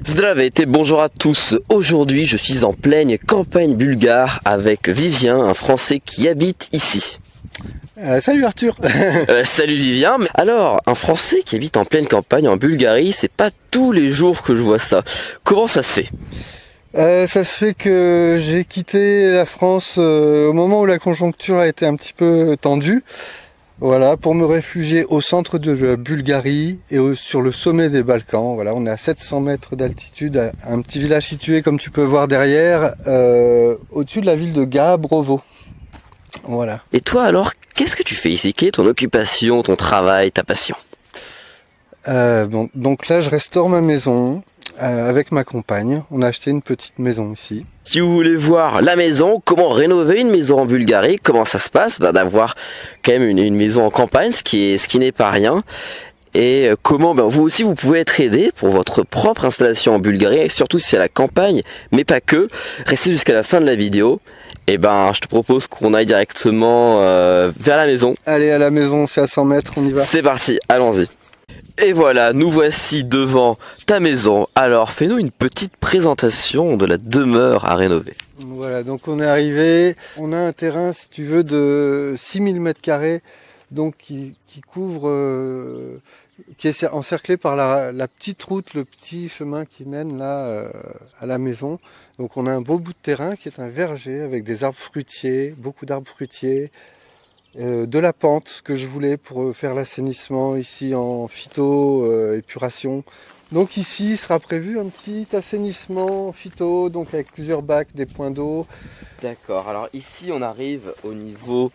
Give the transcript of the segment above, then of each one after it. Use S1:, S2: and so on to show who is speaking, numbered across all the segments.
S1: Zdravейте, bonjour à tous. Aujourd'hui, je suis en pleine campagne bulgare avec Vivien, un Français qui habite ici.
S2: Salut Arthur.
S1: Salut Vivien. Alors, un Français qui habite en pleine campagne en Bulgarie, c'est pas tous les jours que je vois ça. Comment ça se fait?
S2: Ça se fait que j'ai quitté la France au moment où la conjoncture a été un petit peu tendue. Voilà, pour me réfugier au centre de la Bulgarie et sur le sommet des Balkans. Voilà, on est à 700 mètres d'altitude, un petit village situé, comme tu peux voir derrière, au-dessus de la ville de Gabrovo. Voilà.
S1: Et toi alors, qu'est-ce que tu fais ici? Quelle est ton occupation, ton travail, ta passion?
S2: Donc là, je restaure ma maison avec ma compagne. On a acheté une petite maison ici.
S1: Si vous voulez voir la maison, comment rénover une maison en Bulgarie, comment ça se passe, d'avoir quand même une maison en campagne, ce qui n'est pas rien. Et comment vous aussi vous pouvez être aidé pour votre propre installation en Bulgarie, et surtout si c'est à la campagne, mais pas que. Restez jusqu'à la fin de la vidéo. Et je te propose qu'on aille directement vers la maison.
S2: Allez, à la maison, c'est à 100 mètres, on y va.
S1: C'est parti, allons-y. Et voilà, nous voici devant ta maison. Alors, fais-nous une petite présentation de la demeure à rénover.
S2: Voilà, donc on est arrivé. On a un terrain, si tu veux, de 6000 m², donc qui couvre, qui est encerclé par la petite route, le petit chemin qui mène là à la maison. Donc on a un beau bout de terrain qui est un verger avec des arbres fruitiers, beaucoup d'arbres fruitiers. De la pente que je voulais pour faire l'assainissement ici en phyto-épuration. Donc ici sera prévu un petit assainissement phyto, donc avec plusieurs bacs, des points d'eau.
S1: D'accord, alors ici on arrive au niveau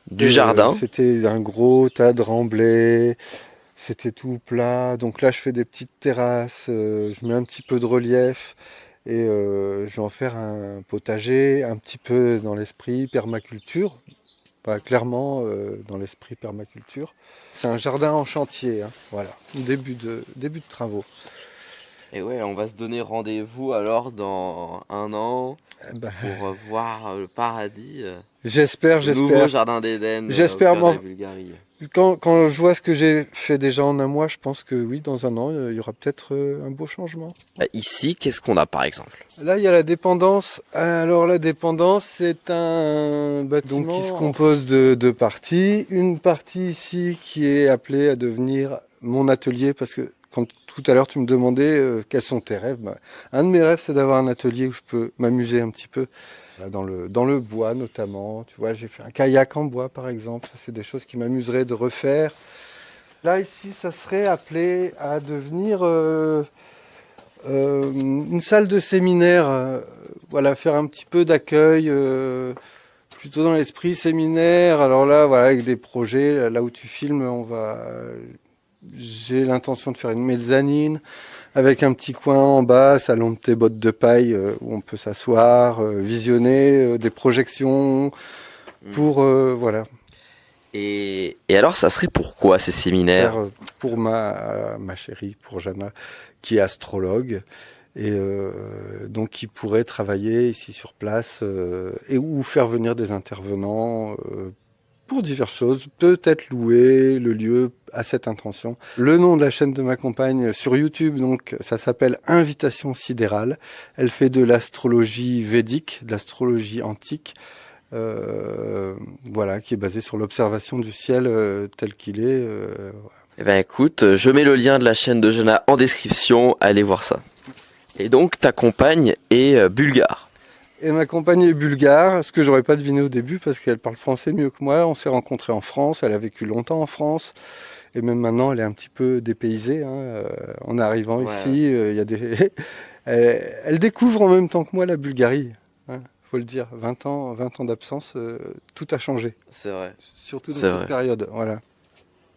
S1: du jardin.
S2: C'était un gros tas de remblais, c'était tout plat. Donc là je fais des petites terrasses, je mets un petit peu de relief. Et je vais en faire un potager, un petit peu dans l'esprit permaculture. Clairement dans l'esprit permaculture. C'est un jardin en chantier, hein, voilà, début de travaux.
S1: Et ouais, on va se donner rendez-vous alors dans un an pour voir le paradis.
S2: J'espère.
S1: Nouveau jardin d'Éden.
S2: J'espère.
S1: De Bulgarie.
S2: Quand je vois ce que j'ai fait déjà en un mois, je pense que oui, dans un an, il y aura peut-être un beau changement.
S1: Ici, qu'est-ce qu'on a par exemple?
S2: Là, il y a la dépendance. Alors, la dépendance, c'est un bâtiment qui se compose de deux parties. Une partie ici qui est appelée à devenir mon atelier, parce que quand tout à l'heure tu me demandais quels sont tes rêves, un de mes rêves, c'est d'avoir un atelier où je peux m'amuser un petit peu. Dans le bois notamment, tu vois, j'ai fait un kayak en bois par exemple, ça c'est des choses qui m'amuseraient de refaire. Là ici, ça serait appelé à devenir une salle de séminaire, voilà, faire un petit peu d'accueil, plutôt dans l'esprit séminaire. Alors là, voilà, avec des projets, là où tu filmes, j'ai l'intention de faire une mezzanine, avec un petit coin en bas, salon de thé, bottes de paille, où on peut s'asseoir, visionner, des projections, pour, voilà.
S1: Et alors, ça serait pourquoi ces séminaires?
S2: Pour ma chérie, pour Jana, qui est astrologue, et donc qui pourrait travailler ici sur place, ou faire venir des intervenants, pour diverses choses, peut-être louer le lieu à cette intention. Le nom de la chaîne de ma compagne sur YouTube, donc ça s'appelle Invitation Sidérale. Elle fait de l'astrologie védique, de l'astrologie antique, voilà, qui est basée sur l'observation du ciel tel qu'il est.
S1: Écoute, je mets le lien de la chaîne de Jana en description, allez voir ça. Et donc ta compagne est bulgare.
S2: Et ma compagne est bulgare, ce que j'aurais pas deviné au début parce qu'elle parle français mieux que moi. On s'est rencontrés en France, elle a vécu longtemps en France. Et même maintenant, elle est un petit peu dépaysée. En arrivant ici, il y a elle découvre en même temps que moi la Bulgarie. Faut le dire, 20 ans d'absence, tout a changé.
S1: C'est vrai.
S2: Surtout dans cette période, voilà.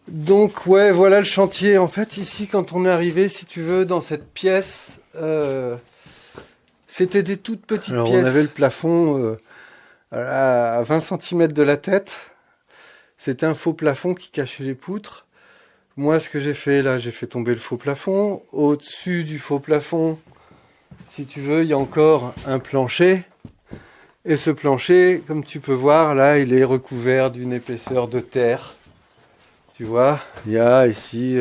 S2: Donc ouais, voilà le chantier. En fait, ici, quand on est arrivé, si tu veux, dans cette pièce... C'était des toutes petites pièces. On avait le plafond à 20 cm de la tête. C'était un faux plafond qui cachait les poutres. Moi, ce que j'ai fait là, j'ai fait tomber le faux plafond. Au-dessus du faux plafond, si tu veux, il y a encore un plancher. Et ce plancher, comme tu peux voir, là, il est recouvert d'une épaisseur de terre. Tu vois, il y a ici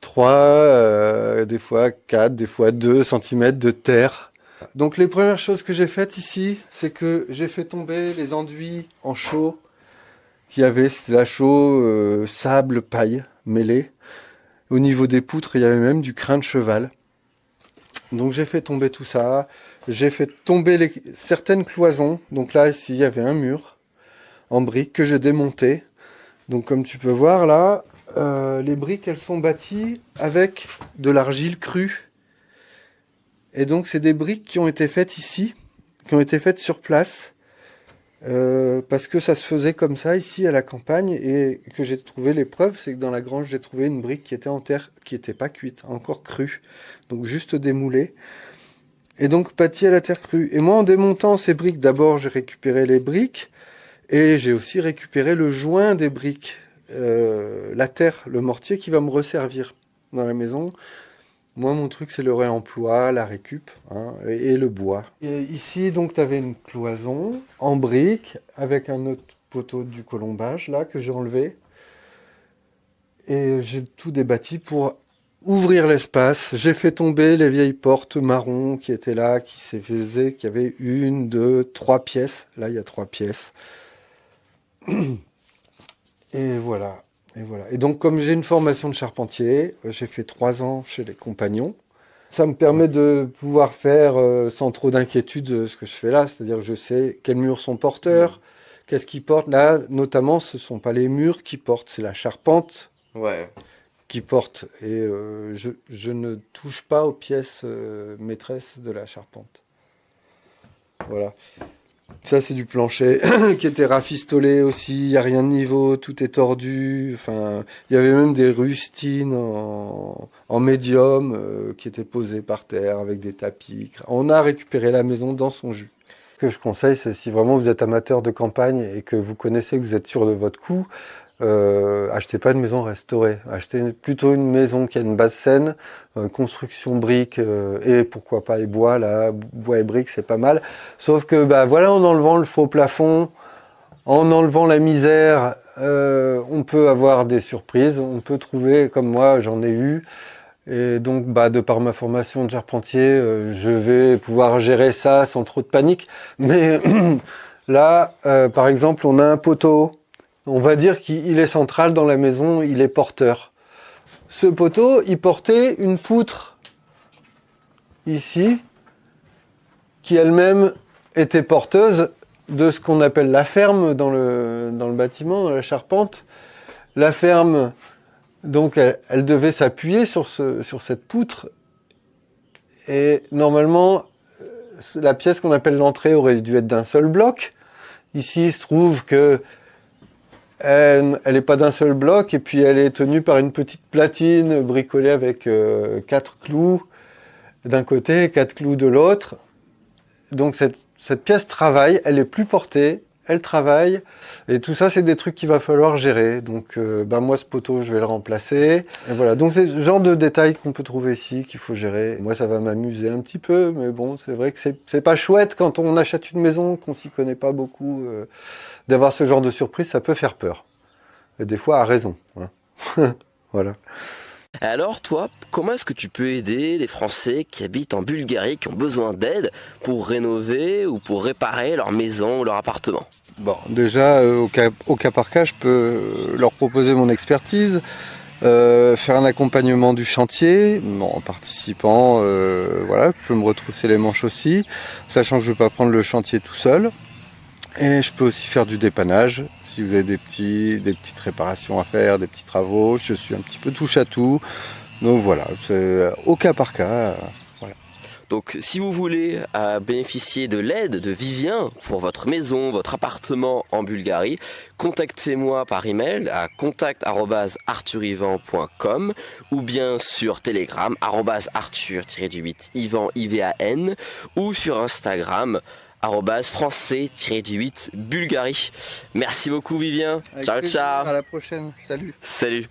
S2: 3, des fois 4, des fois 2 centimètres de terre. Donc les premières choses que j'ai faites ici, c'est que j'ai fait tomber les enduits en chaux qu'il y avait. C'était la chaux sable, paille, mêlée. Au niveau des poutres, il y avait même du crin de cheval. Donc j'ai fait tomber tout ça. J'ai fait tomber certaines cloisons. Donc là, ici, il y avait un mur en briques que j'ai démonté. Donc comme tu peux voir là, les briques, elles sont bâties avec de l'argile crue. Et donc c'est des briques qui ont été faites ici, qui ont été faites sur place, parce que ça se faisait comme ça ici à la campagne, et que j'ai trouvé les preuves, c'est que dans la grange j'ai trouvé une brique qui était en terre, qui n'était pas cuite, encore crue, donc juste démoulée, et donc bâtie à la terre crue. Et moi en démontant ces briques, d'abord j'ai récupéré les briques, et j'ai aussi récupéré le joint des briques, la terre, le mortier qui va me resservir dans la maison. Moi, mon truc, c'est le réemploi, la récup, hein, et le bois. Et ici, donc, tu avais une cloison en briques avec un autre poteau du colombage, là, que j'ai enlevé. Et j'ai tout débâti pour ouvrir l'espace. J'ai fait tomber les vieilles portes marron qui étaient là, qui se faisaient, qui avaient 1, 2, 3 pièces. Là, il y a 3 pièces. Et voilà. Et voilà. Et donc, comme j'ai une formation de charpentier, j'ai fait 3 ans chez les Compagnons. Ça me permet de pouvoir faire sans trop d'inquiétude ce que je fais là. C'est-à-dire que je sais quels murs sont porteurs, qu'est-ce qu'ils portent. Là, notamment, ce ne sont pas les murs qui portent, c'est la charpente qui porte. Et je ne touche pas aux pièces maîtresses de la charpente. Voilà. Ça, c'est du plancher qui était rafistolé aussi. Il n'y a rien de niveau, tout est tordu. Enfin, il y avait même des rustines en médium qui étaient posées par terre avec des tapis. On a récupéré la maison dans son jus. Ce que je conseille, c'est si vraiment vous êtes amateur de campagne et que vous connaissez, que vous êtes sûr de votre coup, achetez pas une maison restaurée. Achetez plutôt une maison qui a une base saine, construction briques et pourquoi pas et bois. Là, bois et briques, c'est pas mal. Sauf que bah voilà, en enlevant le faux plafond, en enlevant la misère, on peut avoir des surprises. On peut trouver, comme moi, j'en ai eu. Et donc, bah, de par ma formation de charpentier, je vais pouvoir gérer ça sans trop de panique. Mais là, par exemple, on a un poteau. On va dire qu'il est central dans la maison, il est porteur. Ce poteau, il portait une poutre ici, qui elle-même était porteuse de ce qu'on appelle la ferme dans le bâtiment, dans la charpente. La ferme, donc, elle devait s'appuyer sur cette poutre. Et normalement, la pièce qu'on appelle l'entrée aurait dû être d'un seul bloc. Ici, il se trouve que elle n'est pas d'un seul bloc, et puis elle est tenue par une petite platine bricolée avec 4 clous d'un côté, 4 clous de l'autre. Donc cette pièce travaille, elle est plus portée, elle travaille, et tout ça c'est des trucs qu'il va falloir gérer. Donc moi ce poteau je vais le remplacer. Et voilà, donc c'est le genre de détails qu'on peut trouver ici qu'il faut gérer. Moi ça va m'amuser un petit peu, mais bon c'est vrai que c'est pas chouette quand on achète une maison, qu'on s'y connaît pas beaucoup. D'avoir ce genre de surprise, ça peut faire peur. Et des fois, à raison. Hein. Voilà.
S1: Alors toi, comment est-ce que tu peux aider les Français qui habitent en Bulgarie, qui ont besoin d'aide pour rénover ou pour réparer leur maison ou leur appartement?
S2: Bon, déjà, au cas par cas, je peux leur proposer mon expertise, faire un accompagnement du chantier, en participant, voilà, je peux me retrousser les manches aussi, sachant que je ne vais pas prendre le chantier tout seul. Et je peux aussi faire du dépannage, si vous avez des petites réparations à faire, des petits travaux, je suis un petit peu touche à tout. Donc voilà, c'est au cas par cas. Voilà.
S1: Donc si vous voulez bénéficier de l'aide de Vivien pour votre maison, votre appartement en Bulgarie, contactez-moi par email à contact@arthurivan.com ou bien sur Telegram @arthur-ivan IVAN ou sur Instagram @français-Bulgarie. Merci beaucoup Vivien.
S2: Avec
S1: Ciao
S2: plaisir,
S1: ciao.
S2: à la prochaine. Salut.
S1: Salut.